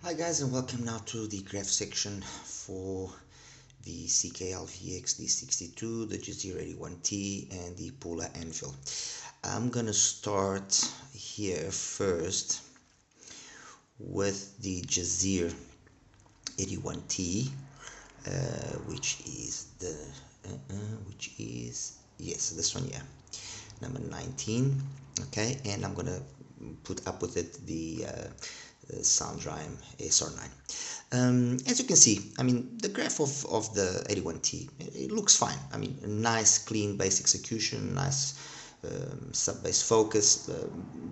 Hi guys, and welcome now to the graph section for the CKLVX D62, the Jazir 81T, and the Pula ANVIL. I'm gonna start here first with the Jazir 81T, which is yes, this one, yeah, number 19. Okay, and I'm gonna put up with it the SoundRhyme SR9. As you can see, I mean, the graph of the 81T, it looks fine. I mean, a nice clean bass execution, nice sub-bass focus.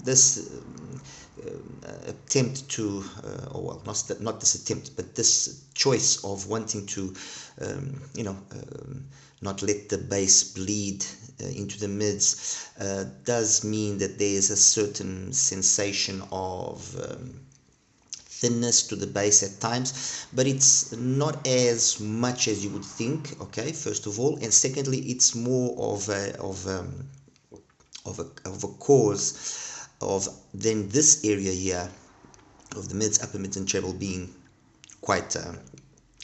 This attempt to, or well, not this attempt, but this choice of wanting to, not let the bass bleed into the mids does mean that there is a certain sensation of thinness to the bass at times, but it's not as much as you would think. Okay, first of all, and secondly, it's more of a cause of then this area here of the mids, upper mids, and treble being quite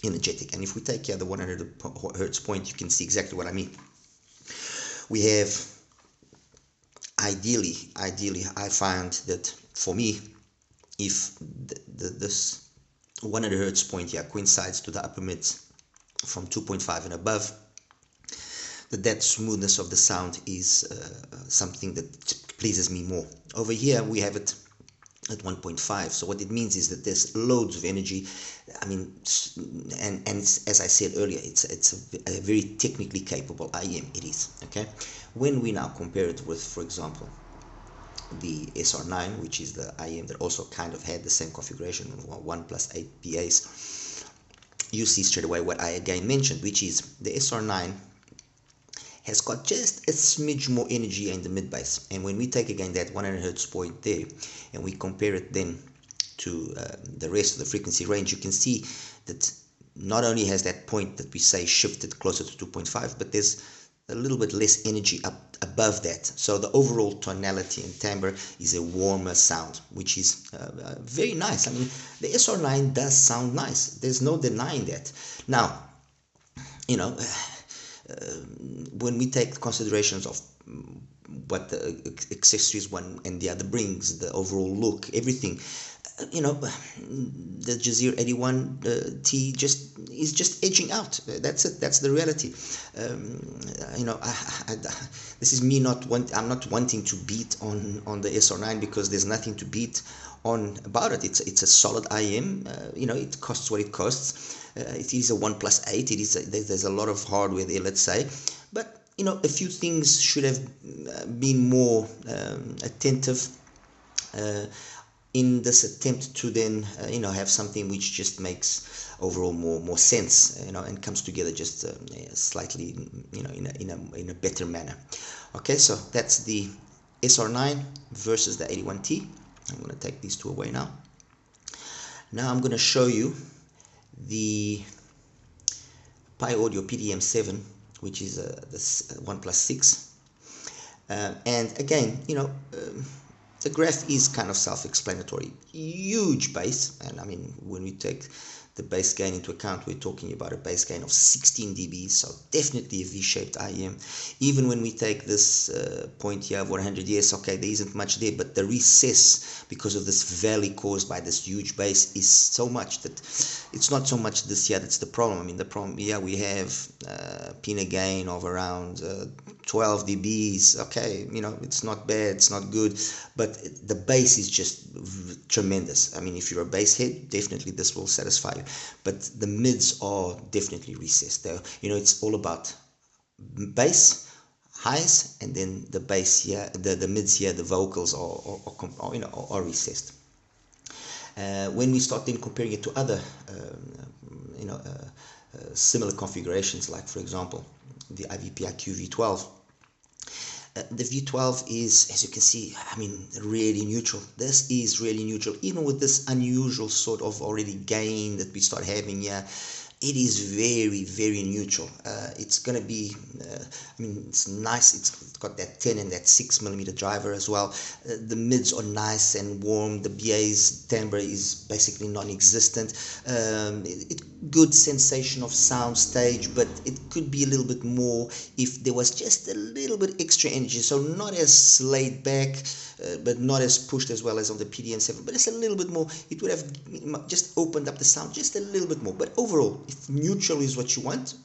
energetic. And if we take here the 100 hertz point, you can see exactly what I mean. We have ideally, I find that for me, if this 100 hertz point here coincides to the upper mids from 2.5 and above, that smoothness of the sound is something that pleases me more. Over here we have it at 1.5, so what it means is that there's loads of energy. I mean, and as I said earlier, it's a very technically capable IEM. It is. Okay, when we now compare it with, for example, the SR9, which is the IEM that also kind of had the same configuration of 1 + 8 PAs, you see straight away what I again mentioned, which is the SR9 has got just a smidge more energy in the mid bass. And when we take again that 100 hertz point there and we compare it then to the rest of the frequency range, you can see that not only has that point that we say shifted closer to 2.5, but there's a little bit less energy up above that. So the overall tonality and timbre is a warmer sound, which is very nice. I mean, the SR9 does sound nice. There's no denying that. Now, when we take considerations of what the accessories one and the other brings, the overall look, everything, the Jazir 81T is just edging out. That's it. That's the reality. This is me I'm not wanting to beat on the SR9 because there's nothing to beat on about it. It's a solid IEM. It costs what it costs. It is a 1 + 8. There's a lot of hardware there, let's say, but a few things should have been more attentive in this attempt to then have something which just makes overall more sense, and comes together just slightly in a better manner. Okay, so that's the SR9 versus the 81T. I'm going to take these two away now. Now I'm going to show you the Pi Audio PDM7, which is this 1 + 6, and again, the graph is kind of self-explanatory. Huge bass, and I mean, when we take the bass gain into account, we're talking about a bass gain of 16 dB, so definitely a V-shaped IEM. Even when we take this point here of 100, yes, okay, there isn't much there, but the recess, because of this valley caused by this huge bass, is so much that it's not so much this here that's the problem. I mean, the problem, yeah, we have pinna gain of around 12 dBs. Okay, it's not bad, it's not good, but the bass is just tremendous. I mean, if you're a bass head, definitely this will satisfy you, but the mids are definitely recessed there. It's all about bass, highs, and then the bass here, the mids here, the vocals are recessed. When we start then comparing it to other similar configurations, like for example the IVPIQ V12, the V12 is, as you can see, I mean, really neutral. This is really neutral, even with this unusual sort of already gain that we start having here. it is very, very neutral. It's gonna be, I mean, it's nice. It's got that 10 and that 6mm driver as well. The mids are nice and warm. The BA's timbre is basically non-existent. Good sensation of sound stage, but it could be a little bit more if there was just a little bit extra energy. So not as laid back, but not as pushed as well as on the PDM7, but it's a little bit more. It would have just opened up the sound just a little bit more. But overall, if neutral is what you want,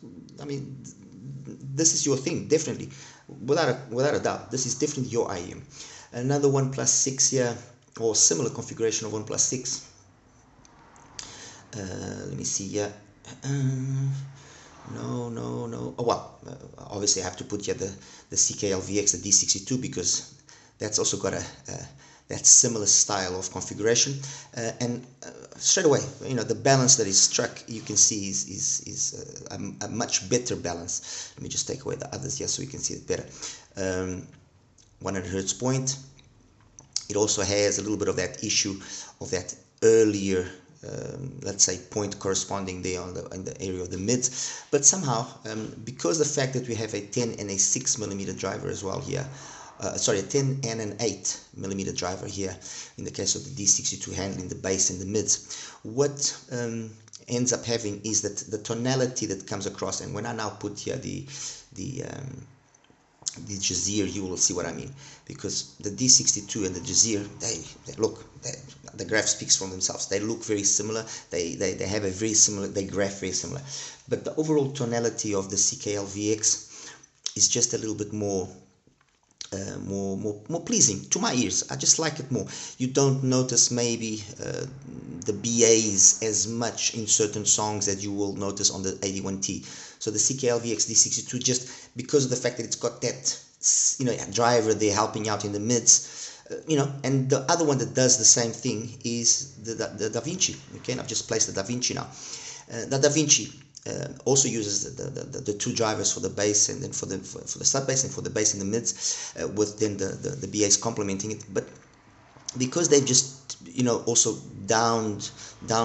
I mean, this is your thing, definitely, without a doubt. This is definitely your IEM. Another 1+6 here, or similar configuration of 1+6. Let me see here. No. Oh well, obviously I have to put here the CKLVX, the D62, because that's also got that similar style of configuration. And straight away, you know, the balance that is struck, you can see is a much better balance. Let me just take away the others here so you can see it better. 100 Hertz point. It also has a little bit of that issue of that earlier, let's say, point corresponding there in the area of the mids, but somehow, because the fact that we have a 10 and a 6mm driver as well here, sorry, a 10 and an 8mm driver here in the case of the D62 handling the bass and the mids, what ends up having is that the tonality that comes across, and when I now put here the Jazir, you will see what I mean, because the D62 and the Jazir, they look, the graph speaks for themselves. They look very similar. They have a very similar, they graph very similar, but the overall tonality of the CKLVX is just a little bit more pleasing to my ears. I just like it more. You don't notice maybe the BAs as much in certain songs that you will notice on the 81T. So the CKLVX D62, just because of the fact that it's got that, you know, driver there helping out in the mids, you know. And the other one that does the same thing is the Da Vinci. Okay, and I've just placed the Da Vinci now. The Da Vinci also uses the two drivers for the bass and then for the sub bass and for the bass in the mids, with then the BAs complementing it. But because they've just, you know, also down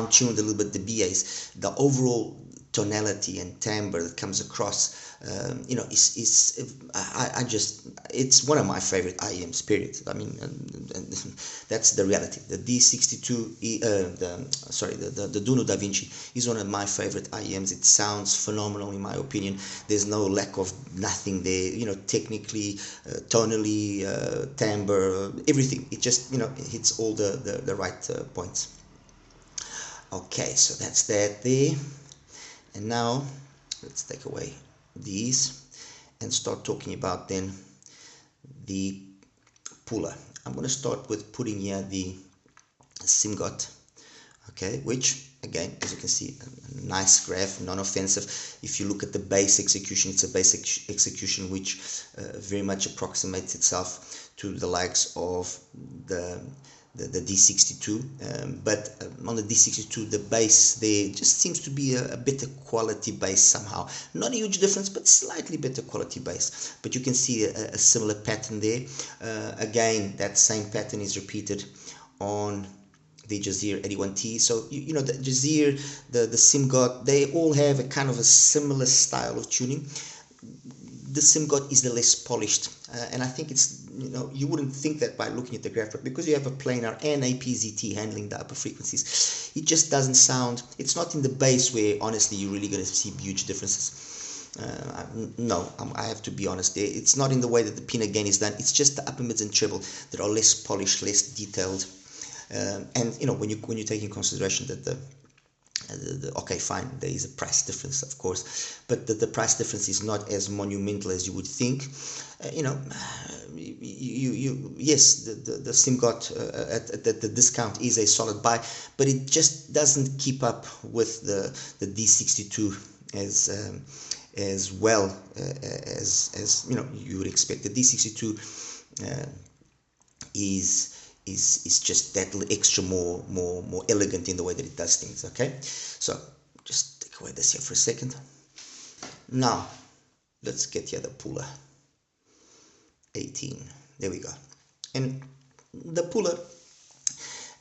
tuned a little bit the BAs, the overall tonality and timbre that comes across, you know, it's one of my favorite IEMs, period. I mean, and that's the reality. The D62, the Duno Da Vinci is one of my favorite IEMs. It sounds phenomenal in my opinion. There's no lack of nothing there, you know, technically, tonally, timbre, everything. It just, you know, it hits all the right points. Okay, so that's that there. And now let's take away these and start talking about then the Pula. I'm going to start with putting here the Simgot, okay, which again, as you can see, a nice graph, non-offensive. If you look at the bass execution, it's a bass execution which very much approximates itself to the likes of the D62, but on the D62 the bass there just seems to be a better quality bass somehow. Not a huge difference, but slightly better quality bass. But you can see a similar pattern there. Again, that same pattern is repeated on the Jazir 81T. So you know, the Jazir, the Simgot, they all have a kind of a similar style of tuning. The Simgot is the less polished, and I think it's, you know, you wouldn't think that by looking at the graph, but because you have a planar and a PZT handling the upper frequencies, it just doesn't sound, it's not in the bass where honestly you're really going to see huge differences. No, I have to be honest there. It's not in the way that the pin again is done. It's just the upper mids and treble that are less polished, less detailed, and you know, when you take in consideration that okay, fine, there is a price difference, of course, but the price difference is not as monumental as you would think. You know, yes, the Simgot at the discount is a solid buy, but it just doesn't keep up with the D62 as well as you know, you would expect. The D62 is just that little extra more elegant in the way that it does things. Okay, so just take away this here for a second. Now let's get here the Pula 18. There we go. And the Pula,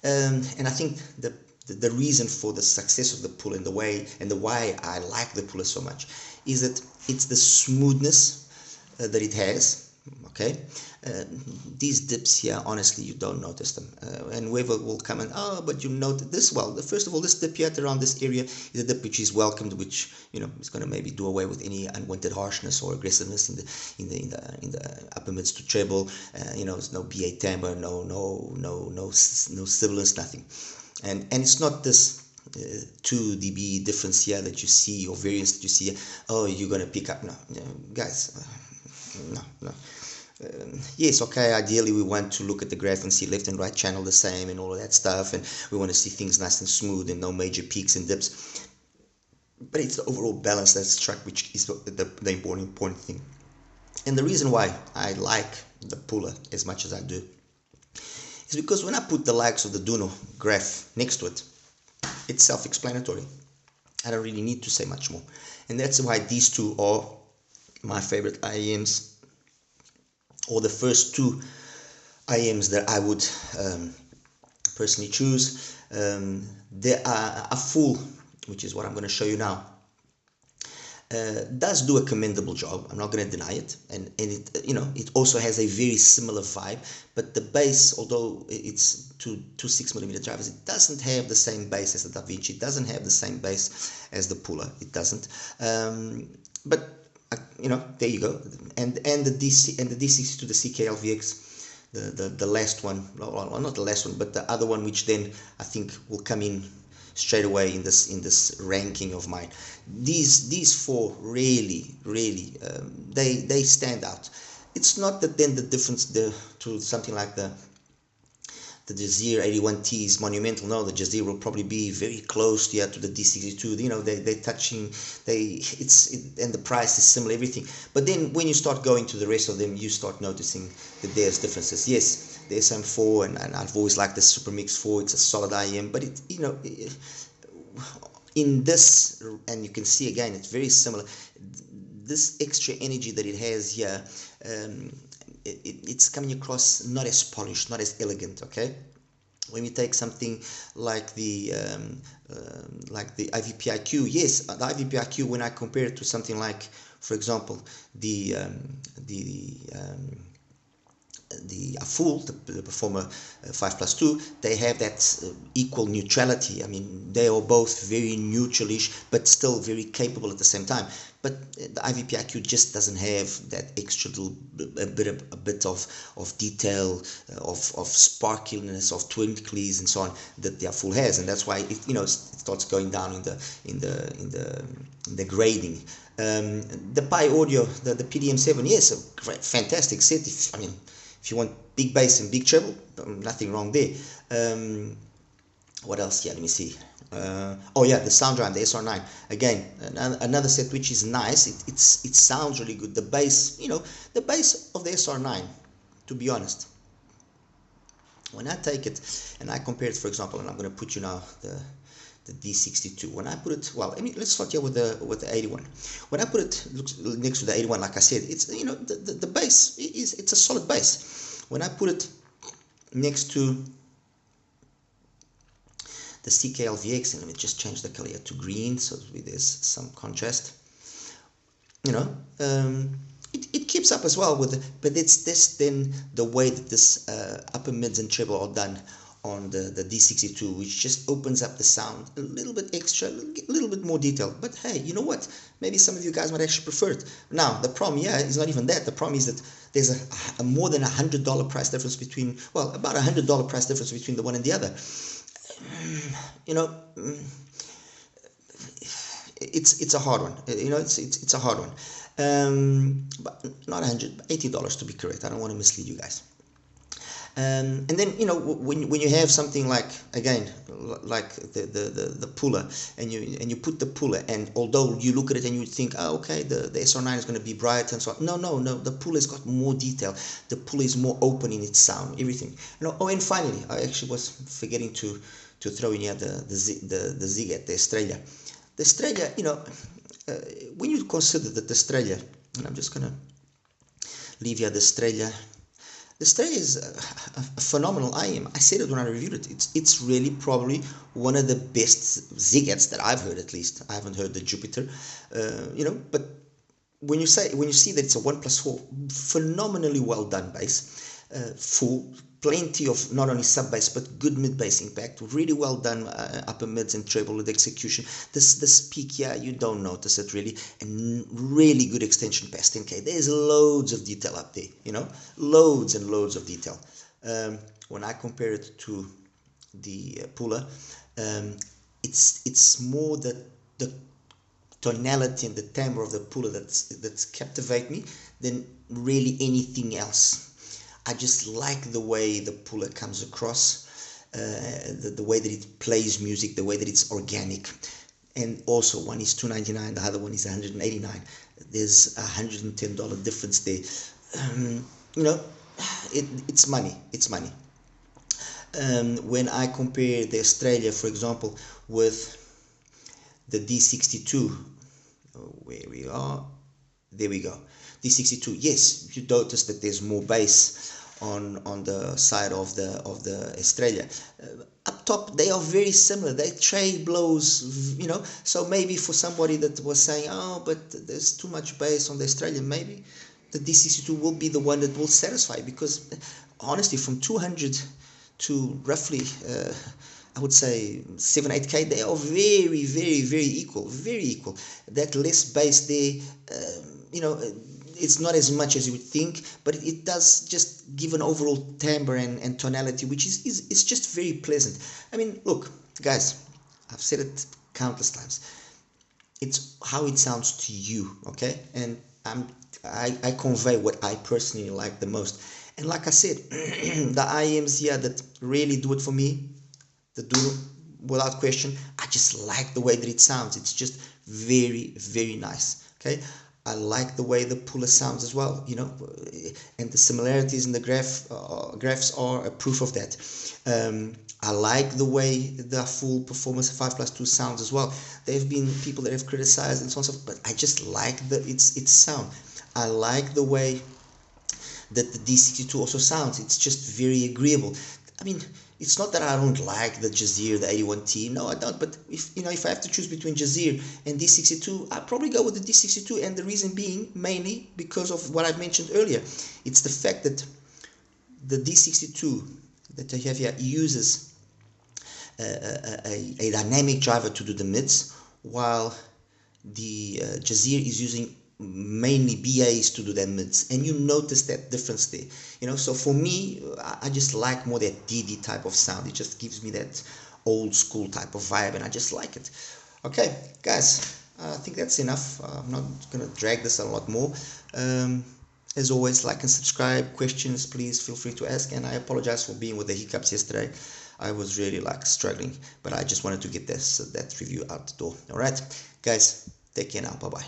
and I think the the reason for the success of the Pula and the why I like the Pula so much is that it's the smoothness that it has. Okay, these dips here, honestly, you don't notice them, and whoever will come and, oh, but you note this. Well, first of all, this dip here around this area is a dip which is welcomed, which, you know, is going to maybe do away with any unwanted harshness or aggressiveness in the upper mids to treble. You know, there's no BA timbre, no sibilance, nothing, and it's not this 2 dB difference here that you see, or variance that you see. Oh, you're going to pick up. No, guys. No. Yes, okay, ideally we want to look at the graph and see left and right channel the same and all of that stuff, and we want to see things nice and smooth and no major peaks and dips. But it's the overall balance that's struck, which is the important thing. And the reason why I like the Pula as much as I do is because when I put the likes of the Duno graph next to it, it's self-explanatory. I don't really need to say much more. And that's why these two are my favorite IEMs, or the first 2 IEMs that I would personally choose. There are a full, which is what I'm going to show you now, does do a commendable job. I'm not going to deny it, and it, you know, it also has a very similar vibe. But the bass, although it's two 6mm drivers, it doesn't have the same bass as the Da Vinci. It doesn't have the same bass as the Pula. It doesn't. But you know, there you go. And the D62, the CKLVX, the last one, well, not the last one, but the other one, which then I think will come in straight away in this ranking of mine. These 4 really they stand out. It's not that then the difference to something like the Jazir 81T is monumental. No, the Jazir will probably be very close to the D62. You know, they're touching. And the price is similar, everything. But then when you start going to the rest of them, you start noticing that there's differences. Yes, the SM4, and I've always liked the Super Mix 4. It's a solid IEM, but it, you know, in this, and you can see again, it's very similar. This extra energy that it has here, it's coming across not as polished, not as elegant. Okay, when we take something like the IVPIQ, yes, the IVPIQ, when I compare it to something like, for example, the full, the Performer 5+2, they have that equal neutrality. I mean, they are both very neutralish, but still very capable at the same time. But the IVPIQ just doesn't have that extra little a bit of detail, of sparkliness, of twinklies and so on that the full has, and that's why it, you know, it starts going down in the grading. The Pi Audio, the PDM7, yes, a great, fantastic set. If you want big bass and big treble, nothing wrong there. What else here? Let me see. Oh yeah, the Soundrime, the SR9. Again, another set which is nice. It sounds really good. The bass, you know, the bass of the SR9, to be honest, when I take it and I compare it, for example, and I'm going to put you now the D62. When I put it, well, I mean, let's start here with the 81. When I put it next to the 81, like I said, it's, you know, the bass it's a solid bass. When I put it next to the CKLVX, and let me just change the color here to green so there's some contrast, you know, it keeps up as well with it, but it's this then the way that this upper mids and treble are done on the D62, which just opens up the sound a little bit extra, a little bit more detailed. But hey, you know what? Maybe some of you guys might actually prefer it. Now, the problem here is not even that. The problem is that there's a more than $100 price difference between, well, about $100 price difference between the one and the other. You know, it's a hard one. You know, it's a hard one. But not $80 to be correct. I don't want to mislead you guys. And then, you know, when you have something like, again, like the Pula, and you put the Pula, and although you look at it and you think, oh, okay, the SR9 is going to be bright and so on. No, the Pula has got more detail. The Pula is more open in its sound, everything. You know, oh, and finally, I actually was forgetting to throw in here the Ziget, the Estrella. The Estrella, you know, when you consider that the Estrella, and I'm just going to leave here the Estrella. The Australia is a phenomenal IEM. I said it when I reviewed it. It's really probably one of the best Zigats that I've heard, at least. I haven't heard the Jupiter, you know, but when you see that it's a 1+4, phenomenally well done bass, full, plenty of not only sub bass but good mid bass impact, really well done upper mids and treble with execution. This peak here, you don't notice it really, and really good extension past 10k. There's loads of detail up there, you know, loads and loads of detail. When I compare it to the Pula, it's more the tonality and the timbre of the Pula that's captivate me than really anything else. I just like the way the Pula comes across, the way that it plays music, the way that it's organic. And also, one is $299, the other one is $189. There's $110 difference there. You know, it's money. It's money. When I compare the Australia, for example, with the D62, where we are, there we go. D62, yes, you notice that there's more bass on the side of the Australia. Up top, they are very similar. They trade blows, you know. So maybe for somebody that was saying, oh, but there's too much bass on the Australia, maybe the D62 will be the one that will satisfy, because honestly, from 200 to roughly I would say 7-8k, they are very, very, very equal, very equal. That less bass there, you know, it's not as much as you would think, but it does just give an overall timbre and tonality, which is just very pleasant. I mean, look, guys, I've said it countless times. It's how it sounds to you, okay? And I convey what I personally like the most. And like I said, the IEMs here that really do it for me, the do without question, I just like the way that it sounds. It's just very, very nice, okay? I like the way the Pula sounds as well, you know, and the similarities in the graphs are a proof of that. I like the way the full performance 5+2 sounds as well. There have been people that have criticized and so on and so forth, but I just like its sound. I like the way that the D62 also sounds. It's just very agreeable. I mean, it's not that I don't like the Jazir, the 81T. No, I don't. But if I have to choose between Jazir and D62, I'd probably go with the D62. And the reason being mainly because of what I mentioned earlier. It's the fact that the D62 that I have here uses a dynamic driver to do the mids, while the Jazir is using mainly BAs to do their mids, and you notice that difference there, you know. So for me, I just like more that DD type of sound. It just gives me that old school type of vibe, and I just like it. Okay, guys, I think that's enough. I'm not gonna drag this a lot more. As always, like and subscribe. Questions, please feel free to ask, and I apologize for being with the hiccups yesterday. I was really struggling, but I just wanted to get that review out the door. All right, guys, take care now. Bye bye.